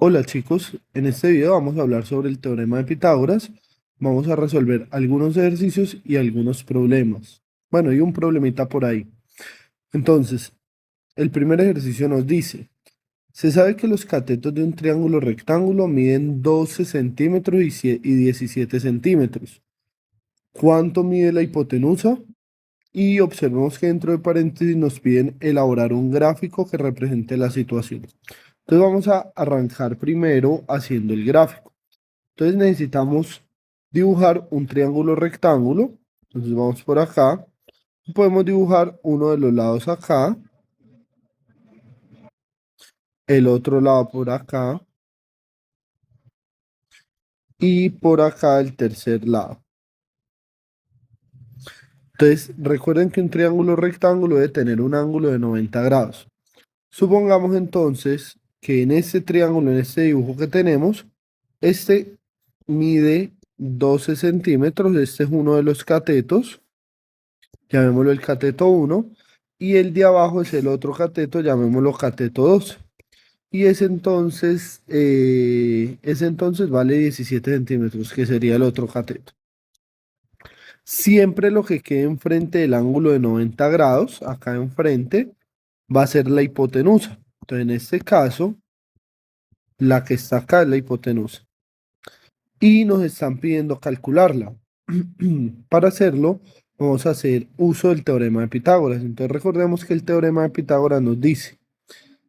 Hola chicos, en este video vamos a hablar sobre el teorema de Pitágoras. Vamos a resolver algunos ejercicios y algunos problemas. Bueno, y un problemita por ahí. Entonces, el primer ejercicio nos dice, se sabe que los catetos de un triángulo rectángulo miden 12 centímetros y 17 centímetros. ¿Cuánto mide la hipotenusa? Y observemos que dentro de paréntesis nos piden elaborar un gráfico que represente la situación. Entonces vamos a arrancar primero haciendo el gráfico. Entonces necesitamos dibujar un triángulo rectángulo. Entonces vamos por acá. Podemos dibujar uno de los lados acá, el otro lado por acá y por acá el tercer lado. Entonces recuerden que un triángulo rectángulo debe tener un ángulo de 90 grados. Supongamos entonces que en este triángulo, en este dibujo que tenemos, este mide 12 centímetros. Este es uno de los catetos. Llamémoslo el cateto 1, y el de abajo es el otro cateto, llamémoslo cateto 2. Y ese entonces vale 17 centímetros, que sería el otro cateto. Siempre lo que quede enfrente del ángulo de 90 grados, acá enfrente, va a ser la hipotenusa. Entonces, en este caso, la que está acá es la hipotenusa. Y nos están pidiendo calcularla. Para hacerlo, vamos a hacer uso del teorema de Pitágoras. Entonces recordemos que el teorema de Pitágoras nos dice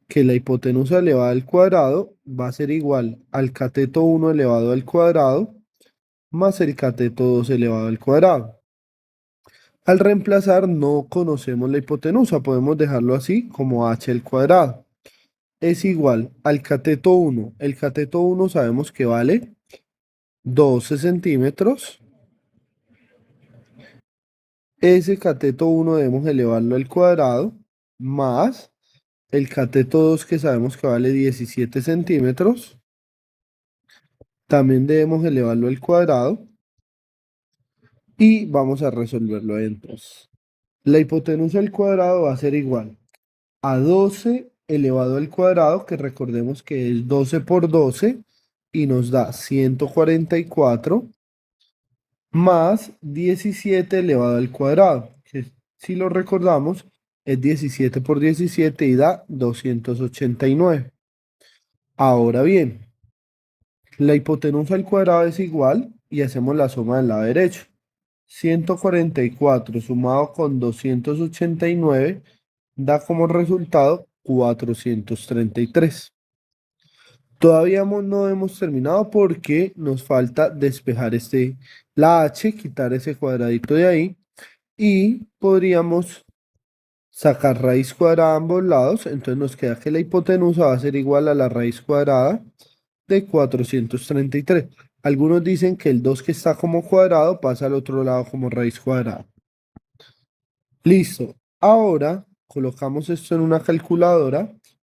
que la hipotenusa elevada al cuadrado va a ser igual al cateto 1 elevado al cuadrado más el cateto 2 elevado al cuadrado. Al reemplazar no conocemos la hipotenusa, podemos dejarlo así como h al cuadrado. Es igual al cateto 1. El cateto 1 sabemos que vale 12 centímetros. Ese cateto 1 debemos elevarlo al cuadrado, más el cateto 2 que sabemos que vale 17 centímetros. También debemos elevarlo al cuadrado y vamos a resolverlo entonces. La hipotenusa al cuadrado va a ser igual a 12 elevado al cuadrado, que recordemos que es 12 por 12 y nos da 144, más 17 elevado al cuadrado, que si lo recordamos es 17 por 17 y da 289. Ahora bien, la hipotenusa al cuadrado es igual y hacemos la suma del lado derecho. 144 sumado con 289 da como resultado 433. Todavía no hemos terminado porque nos falta despejar la h, quitar ese cuadradito de ahí, y podríamos sacar raíz cuadrada a ambos lados. Entonces nos queda que la hipotenusa va a ser igual a la raíz cuadrada de 433. Algunos dicen que el 2 que está como cuadrado pasa al otro lado como raíz cuadrada. Listo. Ahora colocamos esto en una calculadora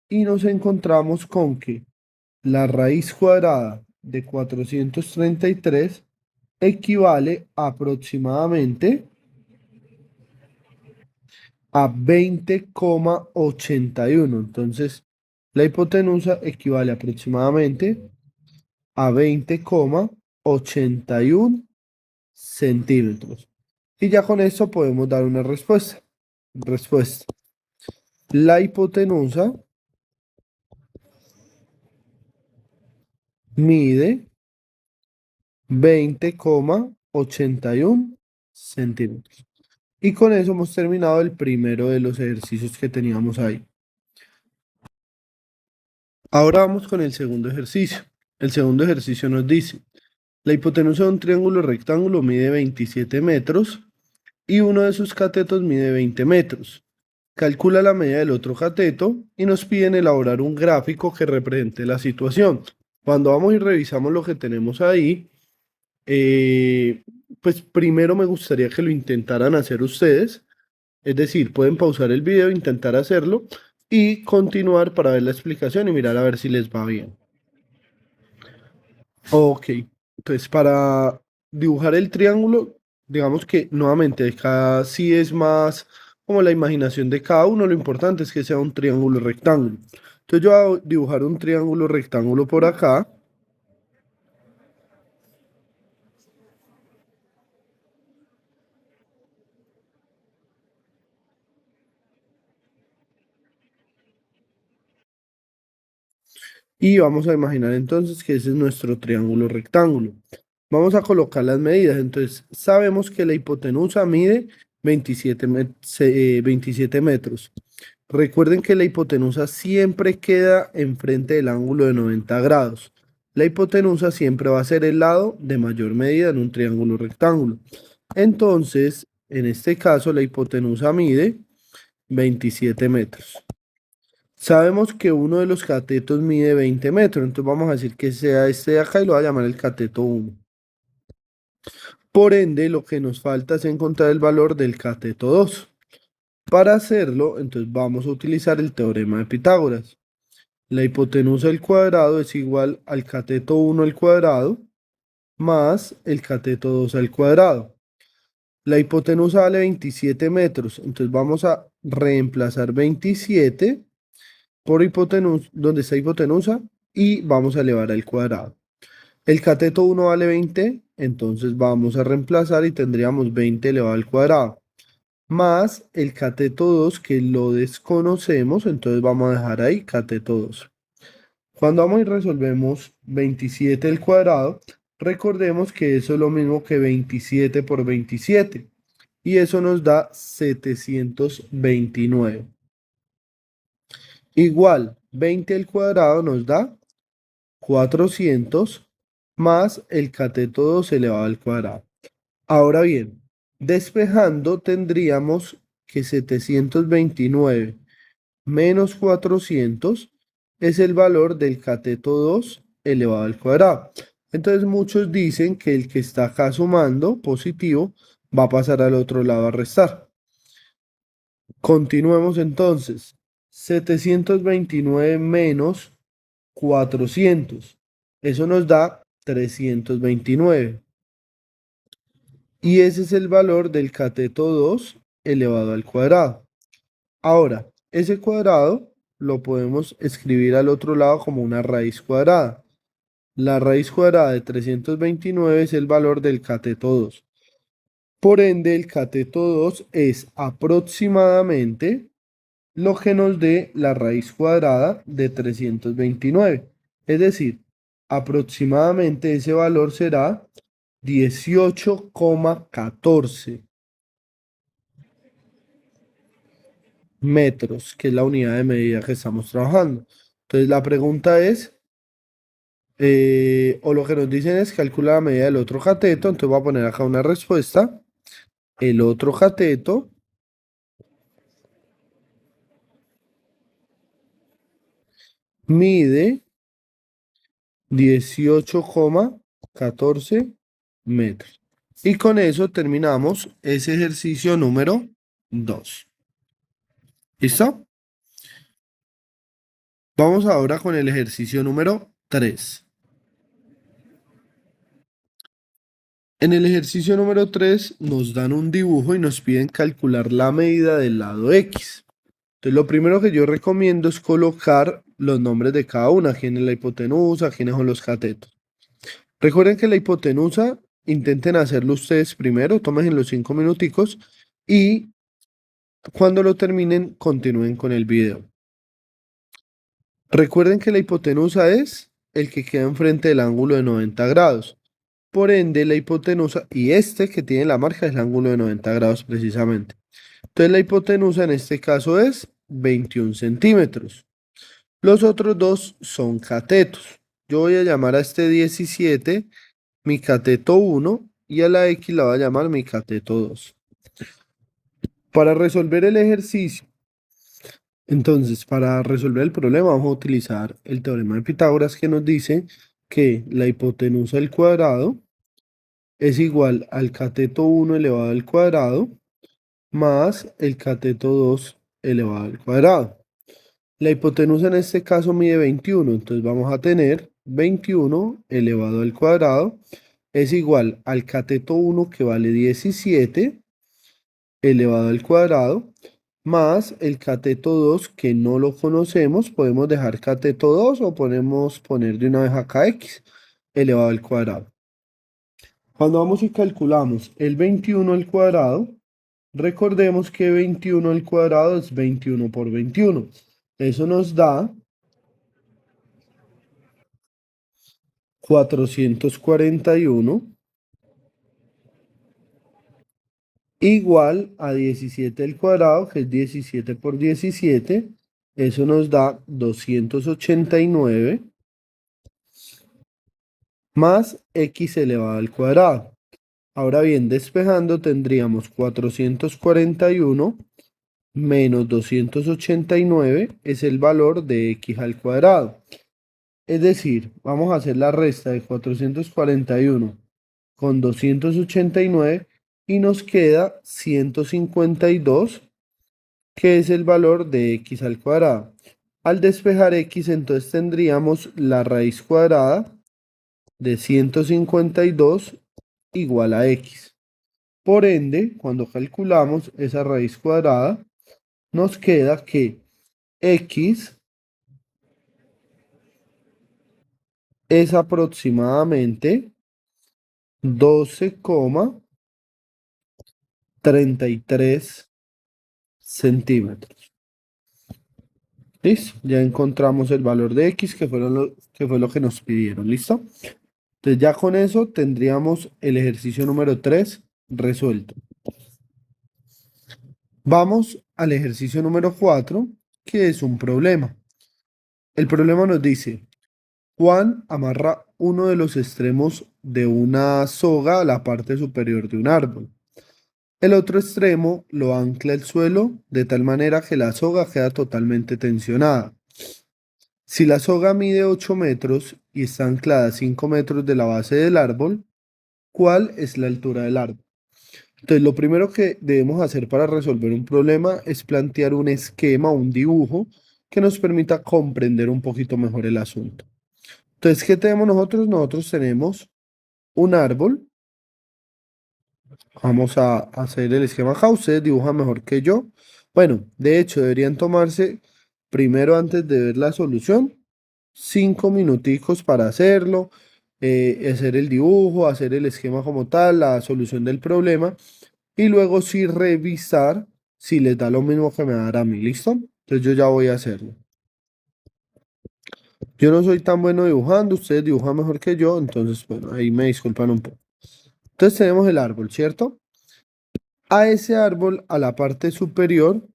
y nos encontramos con que la raíz cuadrada de 433 equivale aproximadamente a 20,81. Entonces, la hipotenusa equivale aproximadamente a 20,81 centímetros. Y ya con esto podemos dar una respuesta. Respuesta. La hipotenusa mide 20,81 centímetros. Y con eso hemos terminado el primero de los ejercicios que teníamos ahí. Ahora vamos con el segundo ejercicio. El segundo ejercicio nos dice, la hipotenusa de un triángulo rectángulo mide 27 metros y uno de sus catetos mide 20 metros. Calcula la medida del otro cateto y nos piden elaborar un gráfico que represente la situación. Cuando vamos y revisamos lo que tenemos ahí, eh, pues primero me gustaría que lo intentaran hacer ustedes. Es decir, pueden pausar el video, intentar hacerlo y continuar para ver la explicación y mirar a ver si les va bien. Ok, entonces para dibujar el triángulo, digamos que nuevamente acá sí es más como la imaginación de cada uno. Lo importante es que sea un triángulo rectángulo. Entonces yo voy a dibujar un triángulo rectángulo por acá. Y vamos a imaginar entonces que ese es nuestro triángulo rectángulo. Vamos a colocar las medidas. Entonces, sabemos que la hipotenusa mide 27 metros. Recuerden que la hipotenusa siempre queda enfrente del ángulo de 90 grados. La hipotenusa siempre va a ser el lado de mayor medida en un triángulo rectángulo. Entonces, en este caso, la hipotenusa mide 27 metros. Sabemos que uno de los catetos mide 20 metros, entonces vamos a decir que sea este de acá y lo voy a llamar el cateto 1. Por ende, lo que nos falta es encontrar el valor del cateto 2. Para hacerlo, entonces vamos a utilizar el teorema de Pitágoras. La hipotenusa al cuadrado es igual al cateto 1 al cuadrado más el cateto 2 al cuadrado. La hipotenusa vale 27 metros, entonces vamos a reemplazar 27 por hipotenusa, donde está hipotenusa, y vamos a elevar al cuadrado. El cateto 1 vale 20, entonces vamos a reemplazar y tendríamos 20 elevado al cuadrado. Más el cateto 2 que lo desconocemos, entonces vamos a dejar ahí cateto 2. Cuando vamos y resolvemos 27 al cuadrado, recordemos que eso es lo mismo que 27 por 27. Y eso nos da 729. Igual, 20 al cuadrado nos da 400 más el cateto 2 elevado al cuadrado. Ahora bien, despejando tendríamos que 729 menos 400 es el valor del cateto 2 elevado al cuadrado. Entonces muchos dicen que el que está acá sumando positivo va a pasar al otro lado a restar. Continuemos entonces. 729 menos 400. Eso nos da 329. Y ese es el valor del cateto 2 elevado al cuadrado. Ahora, ese cuadrado lo podemos escribir al otro lado como una raíz cuadrada. La raíz cuadrada de 329 es el valor del cateto 2. Por ende, el cateto 2 es aproximadamente lo que nos dé la raíz cuadrada de 329. Es decir, aproximadamente ese valor será 18,14 metros, que es la unidad de medida que estamos trabajando. Entonces la pregunta es, o lo que nos dicen es calcula la medida del otro cateto, entonces voy a poner acá una respuesta. El otro cateto mide 18,14 metros. Y con eso terminamos ese ejercicio número 2. ¿Listo? Vamos ahora con el ejercicio número 3. En el ejercicio número 3 nos dan un dibujo y nos piden calcular la medida del lado X. Entonces lo primero que yo recomiendo es colocar los nombres de cada una, quién es la hipotenusa, quiénes son los catetos. Recuerden que la hipotenusa, intenten hacerlo ustedes primero, tomen los 5 minuticos y cuando lo terminen continúen con el video. Recuerden que la hipotenusa es el que queda enfrente del ángulo de 90 grados. Por ende, la hipotenusa, y este que tiene la marca es el ángulo de 90 grados precisamente. Entonces la hipotenusa en este caso es 21 centímetros. Los otros dos son catetos. Yo voy a llamar a este 17 mi cateto 1 y a la X la voy a llamar mi cateto 2. Para resolver el ejercicio, entonces para resolver el problema vamos a utilizar el teorema de Pitágoras que nos dice que la hipotenusa al cuadrado es igual al cateto 1 elevado al cuadrado más el cateto 2 elevado al cuadrado. La hipotenusa en este caso mide 21, entonces vamos a tener 21 elevado al cuadrado es igual al cateto 1 que vale 17 elevado al cuadrado más el cateto 2 que no lo conocemos, podemos dejar cateto 2 o podemos poner de una vez acá x elevado al cuadrado. Cuando vamos y calculamos el 21 al cuadrado, recordemos que 21 al cuadrado es 21 por 21. Eso nos da 441 igual a 17 al cuadrado, que es 17 por 17. Eso nos da 289 más x elevado al cuadrado. Ahora bien, despejando tendríamos 441 menos 289 es el valor de x al cuadrado. Es decir, vamos a hacer la resta de 441 con 289 y nos queda 152, que es el valor de x al cuadrado. Al despejar x, entonces tendríamos la raíz cuadrada de 152 igual a x. Por ende, cuando calculamos esa raíz cuadrada, nos queda que x es aproximadamente 12,33 centímetros. ¿Listo? Ya encontramos el valor de x, que fue lo que nos pidieron. ¿Listo? Entonces ya con eso tendríamos el ejercicio número 3 resuelto. Vamos al ejercicio número 4, que es un problema. El problema nos dice: Juan amarra uno de los extremos de una soga a la parte superior de un árbol. El otro extremo lo ancla al suelo de tal manera que la soga queda totalmente tensionada. Si la soga mide 8 metros y está anclada a 5 metros de la base del árbol, ¿cuál es la altura del árbol? Entonces, lo primero que debemos hacer para resolver un problema es plantear un esquema, un dibujo que nos permita comprender un poquito mejor el asunto. Entonces, ¿qué tenemos nosotros? Nosotros tenemos un árbol. Vamos a hacer el esquema acá. Ustedes dibujan mejor que yo. Bueno, de hecho, deberían tomarse primero, antes de ver la solución, 5 minuticos para hacerlo, hacer el dibujo, hacer el esquema como tal, la solución del problema, y luego sí revisar si les da lo mismo que me dará a mí. ¿Listo? Entonces yo ya voy a hacerlo. Yo no soy tan bueno dibujando, ustedes dibujan mejor que yo, entonces, bueno, ahí me disculpan un poco. Entonces tenemos el árbol, ¿cierto? A ese árbol, a la parte superior,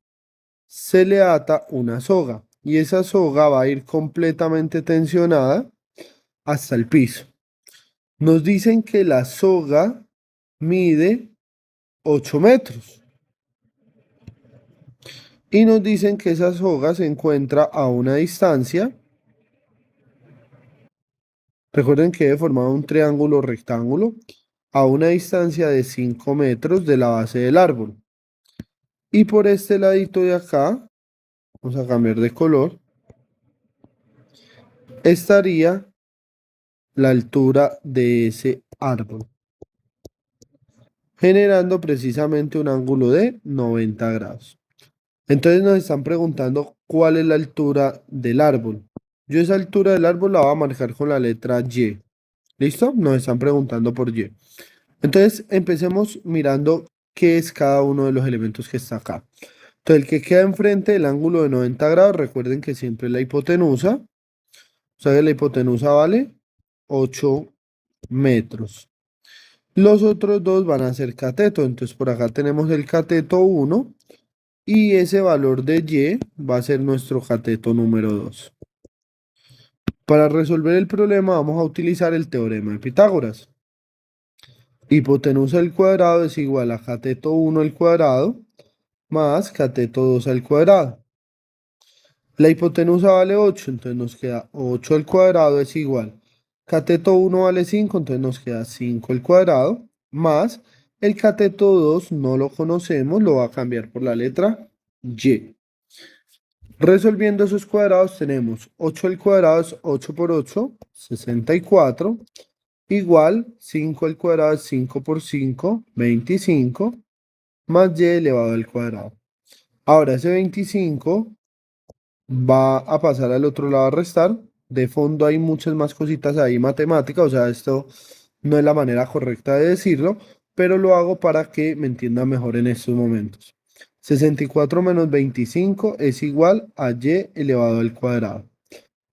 se le ata una soga y esa soga va a ir completamente tensionada hasta el piso. Nos dicen que la soga mide 8 metros y nos dicen que esa soga se encuentra a una distancia. Recuerden que he formado un triángulo rectángulo a una distancia de 5 metros de la base del árbol. Y por este ladito de acá, vamos a cambiar de color, estaría la altura de ese árbol, generando precisamente un ángulo de 90 grados. Entonces nos están preguntando cuál es la altura del árbol. Yo esa altura del árbol la voy a marcar con la letra Y. ¿Listo? Nos están preguntando por Y. Entonces empecemos mirando qué es cada uno de los elementos que está acá. Entonces el que queda enfrente del ángulo de 90 grados, recuerden que siempre es la hipotenusa. O sea que la hipotenusa vale 8 metros. Los otros dos van a ser cateto. Entonces por acá tenemos el cateto 1 y ese valor de Y va a ser nuestro cateto número 2. Para resolver el problema vamos a utilizar el teorema de Pitágoras. Hipotenusa al cuadrado es igual a cateto 1 al cuadrado más cateto 2 al cuadrado. La hipotenusa vale 8, entonces nos queda 8 al cuadrado es igual. Cateto 1 vale 5, entonces nos queda 5 al cuadrado más el cateto 2 no lo conocemos, lo va a cambiar por la letra Y. Resolviendo esos cuadrados tenemos 8 al cuadrado es 8 por 8, 64, igual 5 al cuadrado es 5 por 5, 25, más y elevado al cuadrado. Ahora ese 25 va a pasar al otro lado a restar. De fondo hay muchas más cositas ahí matemáticas, o sea, esto no es la manera correcta de decirlo, pero lo hago para que me entienda mejor en estos momentos. 64 menos 25 es igual a y elevado al cuadrado.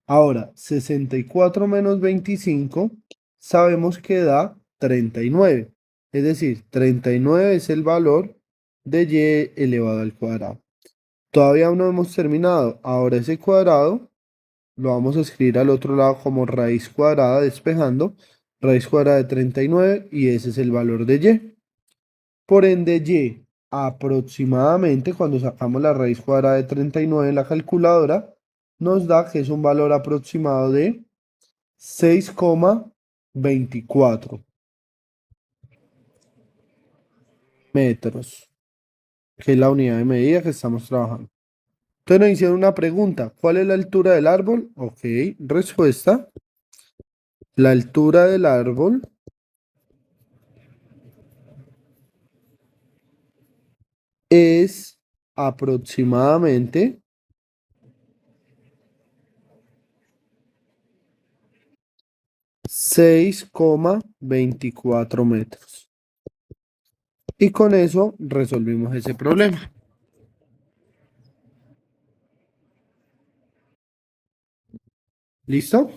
Ahora, 64 menos 25 sabemos que da 39. Es decir, 39 es el valor de y elevado al cuadrado. Todavía no hemos terminado. Ahora ese cuadrado lo vamos a escribir al otro lado como raíz cuadrada, despejando. Raíz cuadrada de 39 y ese es el valor de y. Por ende, y aproximadamente, cuando sacamos la raíz cuadrada de 39 en la calculadora, nos da que es un valor aproximado de 6,24 metros, que es la unidad de medida que estamos trabajando. Entonces nos hicieron una pregunta, ¿cuál es la altura del árbol? Ok, respuesta, la altura del árbol es aproximadamente 6,24 metros. Y con eso resolvimos ese problema. ¿Listo?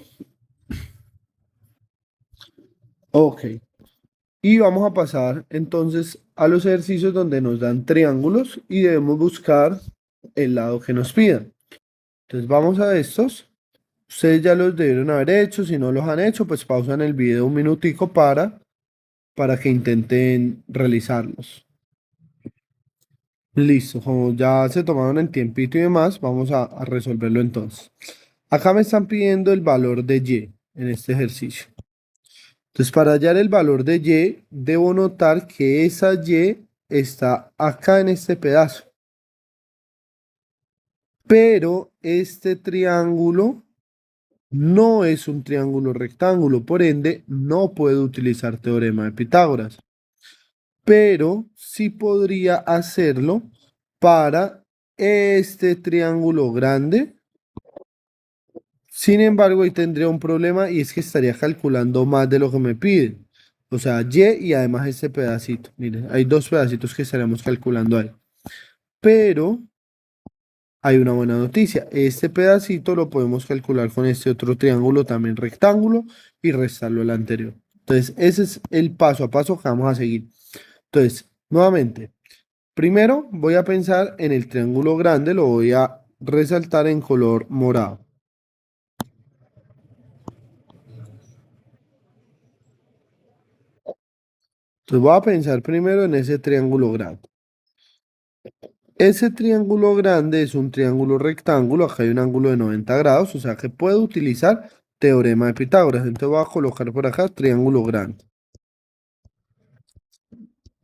Ok. Y vamos a pasar entonces a los ejercicios donde nos dan triángulos y debemos buscar el lado que nos pidan. Entonces vamos a estos. Ustedes ya los debieron haber hecho. Si no los han hecho, pues pausan el video un minutico para que intenten realizarlos. Listo, como ya se tomaron el tiempito y demás, vamos a resolverlo entonces. Acá me están pidiendo el valor de y en este ejercicio. Entonces, para hallar el valor de y, debo notar que esa y está acá en este pedazo. Pero este triángulo no es un triángulo rectángulo, por ende, no puedo utilizar teorema de Pitágoras. Pero sí podría hacerlo para este triángulo grande. Sin embargo, ahí tendría un problema y es que estaría calculando más de lo que me piden. O sea, y además este pedacito. Miren, hay dos pedacitos que estaríamos calculando ahí. Pero hay una buena noticia. Este pedacito lo podemos calcular con este otro triángulo también rectángulo y restarlo al anterior. Entonces, ese es el paso a paso que vamos a seguir. Entonces, nuevamente, primero voy a pensar en el triángulo grande, lo voy a resaltar en color morado. Entonces voy a pensar primero en ese triángulo grande. Ese triángulo grande es un triángulo rectángulo, acá hay un ángulo de 90 grados, o sea que puedo utilizar teorema de Pitágoras. Entonces voy a colocar por acá triángulo grande.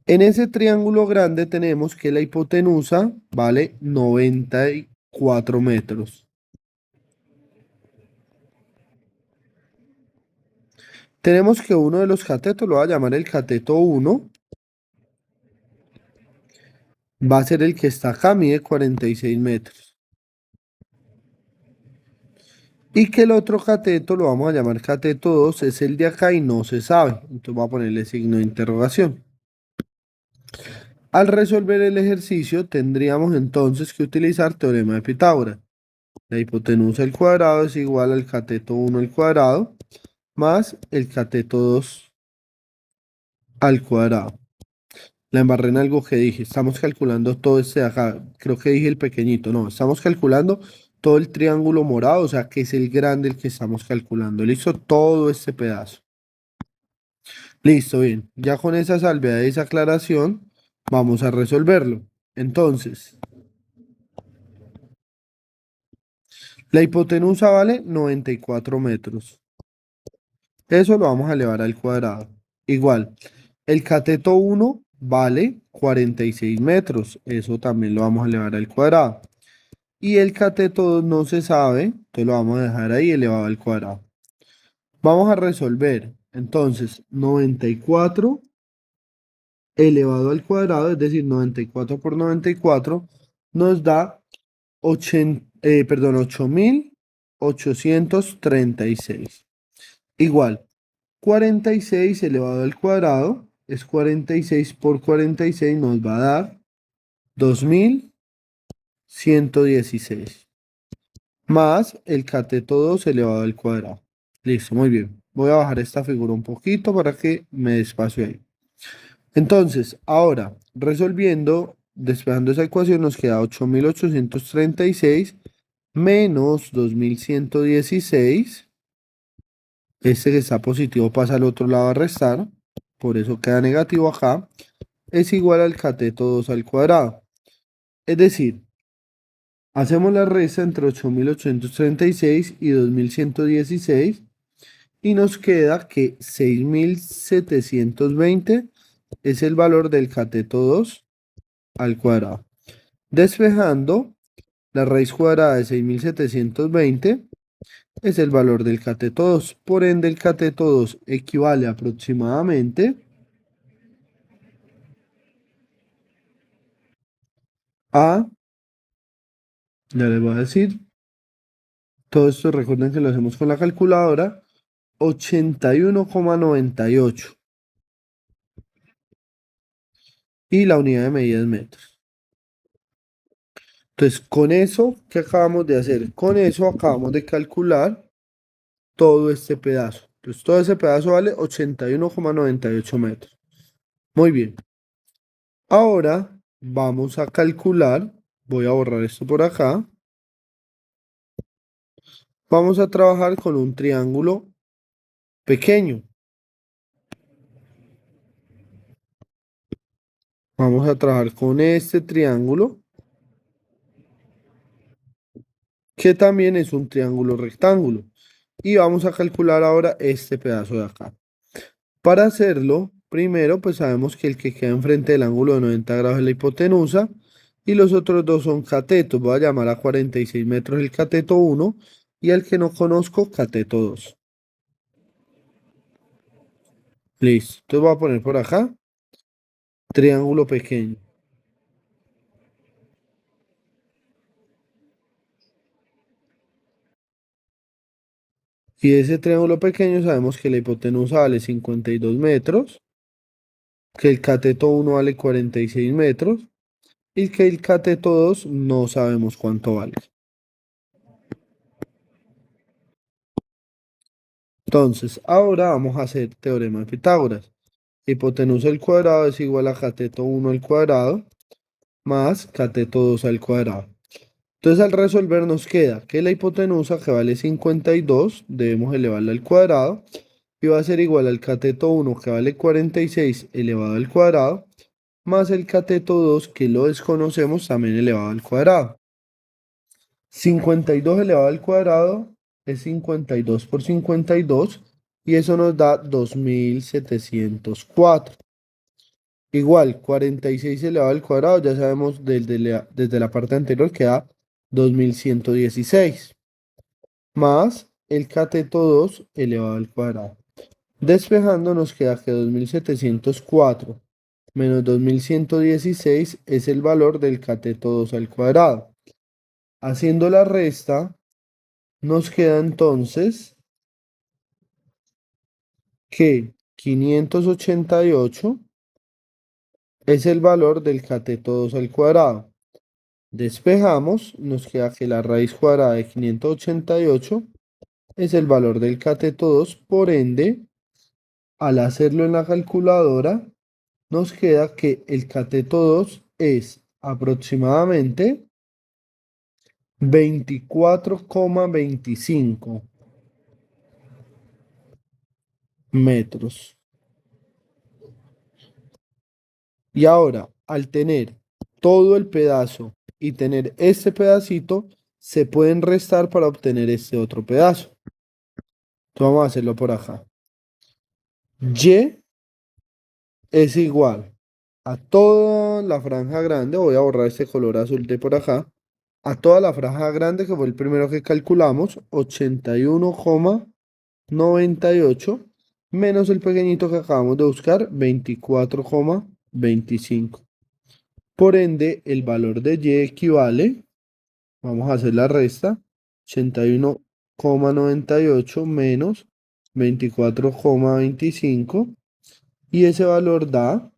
En ese triángulo grande tenemos que la hipotenusa vale 94 metros. Tenemos que uno de los catetos, lo voy a llamar el cateto 1, va a ser el que está acá, mide 46 metros. Y que el otro cateto, lo vamos a llamar cateto 2, es el de acá y no se sabe. Entonces voy a ponerle signo de interrogación. Al resolver el ejercicio, tendríamos entonces que utilizar teorema de Pitágoras. La hipotenusa al cuadrado es igual al cateto 1 al cuadrado más el cateto 2 al cuadrado. La embarré en algo que dije. Estamos calculando todo este de acá. Creo que dije el pequeñito. No, estamos calculando todo el triángulo morado, o sea, que es el grande el que estamos calculando. Listo, todo este pedazo. Listo, bien. Ya con esa salvedad y esa aclaración, vamos a resolverlo. Entonces, la hipotenusa vale 94 metros. Eso lo vamos a elevar al cuadrado. Igual, el cateto 1 vale 46 metros. Eso también lo vamos a elevar al cuadrado. Y el cateto 2 no se sabe, entonces lo vamos a dejar ahí elevado al cuadrado. Vamos a resolver. Entonces, 94 elevado al cuadrado, es decir, 94 por 94, nos da 8.836. Igual, 46 elevado al cuadrado es 46 por 46, nos va a dar 2116. Más el cateto 2 elevado al cuadrado. Listo, muy bien. Voy a bajar esta figura un poquito para que me dé espacio ahí. Entonces, ahora, resolviendo, despejando esa ecuación, nos queda 8.836 menos 2116. Este que está positivo pasa al otro lado a restar, por eso queda negativo acá. Es igual al cateto 2 al cuadrado. Es decir, hacemos la resta entre 8.836 y 2116 y nos queda que 6.720 es el valor del cateto 2 al cuadrado. Despejando, la raíz cuadrada de 6.720 es el valor del cateto 2. Por ende, el cateto 2 equivale aproximadamente a, ya les voy a decir, todo esto recuerden que lo hacemos con la calculadora, 81,98 y la unidad de medida es metros. Entonces, con eso, ¿qué acabamos de hacer? Con eso acabamos de calcular todo este pedazo. Entonces, todo ese pedazo vale 81,98 metros. Muy bien. Ahora vamos a calcular, voy a borrar esto por acá. Vamos a trabajar con un triángulo pequeño. Vamos a trabajar con este triángulo, que también es un triángulo rectángulo. Y vamos a calcular ahora este pedazo de acá. Para hacerlo, primero, pues sabemos que el que queda enfrente del ángulo de 90 grados es la hipotenusa y los otros dos son catetos. Voy a llamar a 46 metros el cateto 1 y al que no conozco, cateto 2. Listo. Entonces voy a poner por acá triángulo pequeño. Y de ese triángulo pequeño sabemos que la hipotenusa vale 52 metros, que el cateto 1 vale 46 metros y que el cateto 2 no sabemos cuánto vale. Entonces, ahora vamos a hacer teorema de Pitágoras. Hipotenusa al cuadrado es igual a cateto 1 al cuadrado más cateto 2 al cuadrado. Entonces, al resolver nos queda que la hipotenusa, que vale 52, debemos elevarla al cuadrado y va a ser igual al cateto 1, que vale 46 elevado al cuadrado, más el cateto 2, que lo desconocemos, también elevado al cuadrado. 52 elevado al cuadrado es 52 por 52 y eso nos da 2704. Igual, 46 elevado al cuadrado, ya sabemos desde la parte anterior que da 2116, más el cateto 2 elevado al cuadrado. Despejando nos queda que 2704 menos 2116 es el valor del cateto 2 al cuadrado. Haciendo la resta, nos queda entonces que 588 es el valor del cateto 2 al cuadrado. Despejamos, nos queda que la raíz cuadrada de 588 es el valor del cateto 2, por ende, al hacerlo en la calculadora, nos queda que el cateto 2 es aproximadamente 24,25 metros. Y ahora, al tener todo el pedazo y tener este pedacito, se pueden restar para obtener este otro pedazo. Entonces vamos a hacerlo por acá. Y es igual a toda la franja grande, voy a borrar este color azul de por acá, a toda la franja grande que fue el primero que calculamos, 81,98 menos el pequeñito que acabamos de buscar, 24,25. Por ende, el valor de y equivale, vamos a hacer la resta, 81,98 menos 24,25 y ese valor da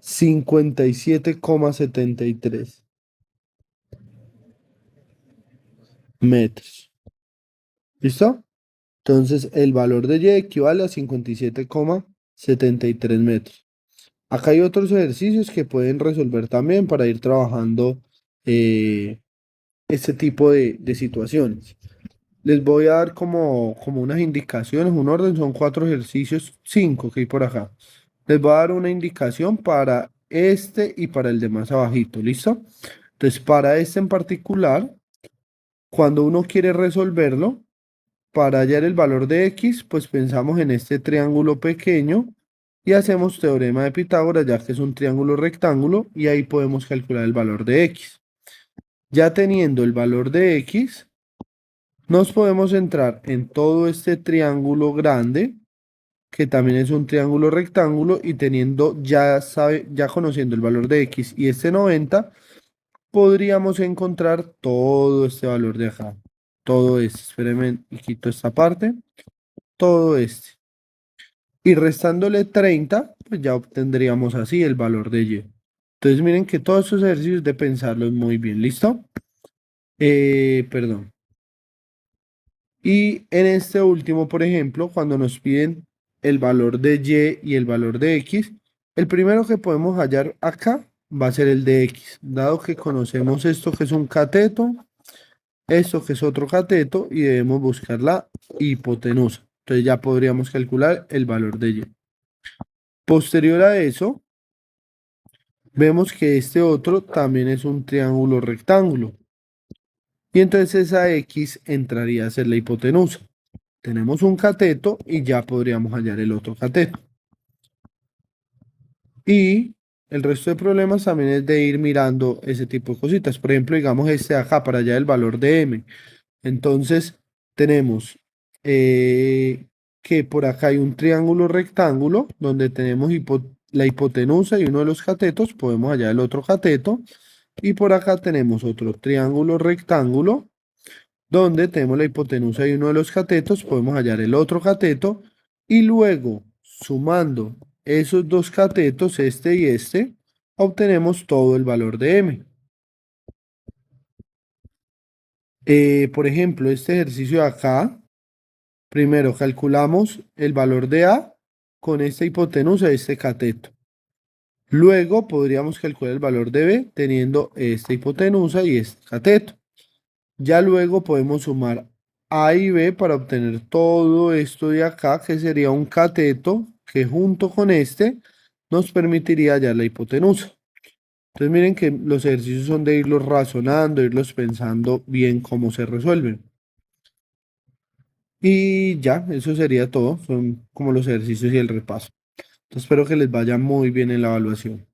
57,73 metros. ¿Listo? Entonces, el valor de y equivale a 57,73 metros. Acá hay otros ejercicios que pueden resolver también para ir trabajando este tipo de situaciones. Les voy a dar como unas indicaciones, un orden, son 4 ejercicios, 5 que hay por acá. Les voy a dar una indicación para este y para el de más abajito, ¿listo? Entonces, para este en particular, cuando uno quiere resolverlo, para hallar el valor de x, pues pensamos en este triángulo pequeño y hacemos teorema de Pitágoras, ya que es un triángulo rectángulo, y ahí podemos calcular el valor de x. Ya teniendo el valor de x, nos podemos centrar en todo este triángulo grande, que también es un triángulo rectángulo, y teniendo ya conociendo el valor de x y este 90, podríamos encontrar todo este valor de acá. Todo este, espérenme y quito esta parte, todo este. Y restándole 30, pues ya obtendríamos así el valor de y. Entonces miren que todos estos ejercicios de pensarlos muy bien, ¿listo? Perdón. Y en este último, por ejemplo, cuando nos piden el valor de y el valor de x, el primero que podemos hallar acá va a ser el de x, dado que conocemos esto que es un cateto, esto que es otro cateto y debemos buscar la hipotenusa. Entonces ya podríamos calcular el valor de y. Posterior a eso, vemos que este otro también es un triángulo rectángulo. Y entonces esa x entraría a ser la hipotenusa. Tenemos un cateto y ya podríamos hallar el otro cateto. Y el resto de problemas también es de ir mirando ese tipo de cositas. Por ejemplo, digamos este de acá para hallar el valor de m. Entonces tenemos que por acá hay un triángulo rectángulo donde tenemos la hipotenusa y uno de los catetos, podemos hallar el otro cateto. Y por acá tenemos otro triángulo rectángulo donde tenemos la hipotenusa y uno de los catetos, podemos hallar el otro cateto y luego sumando esos dos catetos, este y este, obtenemos todo el valor de m. Por ejemplo, este ejercicio de acá, primero calculamos el valor de a con esta hipotenusa de este cateto. Luego podríamos calcular el valor de b teniendo esta hipotenusa y este cateto. Ya luego podemos sumar A y B para obtener todo esto de acá, que sería un cateto que junto con este nos permitiría hallar la hipotenusa. Entonces miren que los ejercicios son de irlos razonando, irlos pensando bien cómo se resuelven. Y ya, eso sería todo. Son como los ejercicios y el repaso. Entonces espero que les vaya muy bien en la evaluación.